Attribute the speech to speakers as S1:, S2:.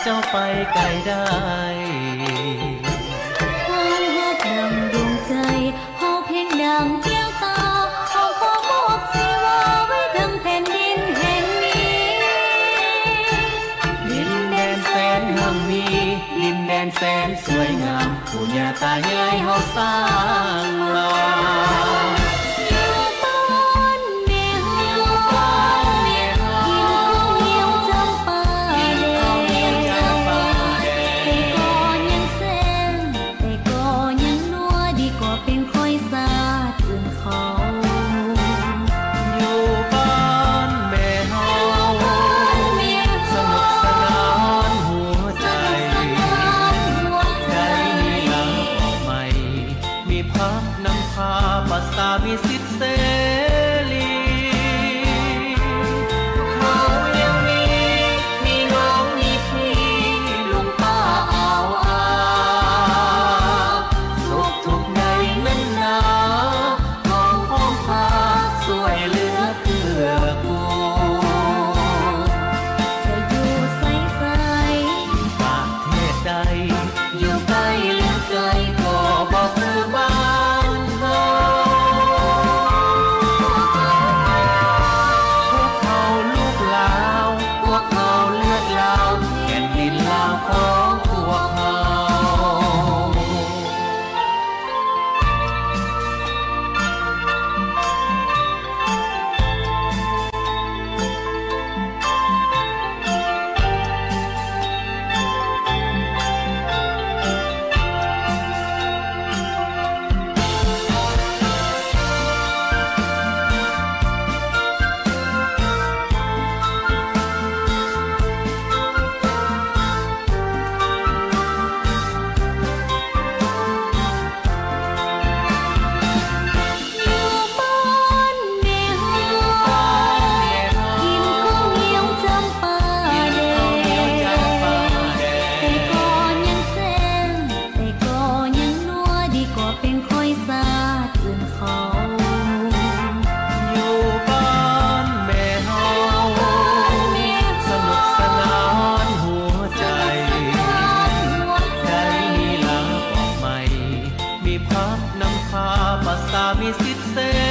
S1: เจ้าไปไกลได้
S2: ความรักดังดวงใจเฮาเพลงดังเกี่ยวตาเฮาขอมอบชีวาไว้ถึงแผ่นดินแห่งนี้
S1: ดินแดนแสนหังมีดินแดนแสนสวยงามปู่ย่าตายายเฮาสร้างมามีสิทธิ์เสรีเฮายังมีน้องมีพี่ลุงป้าเอาสุขทุกข์ในนั้นนาเฮาพร้อมพาสวยเหลือเกื้อกู
S2: จะอยู่ใสๆ
S1: ประเทศใดอยู่ใกล้หรือไกลก็บ่คือบ้านเฮาของพวกเรามีสิทธิ์เส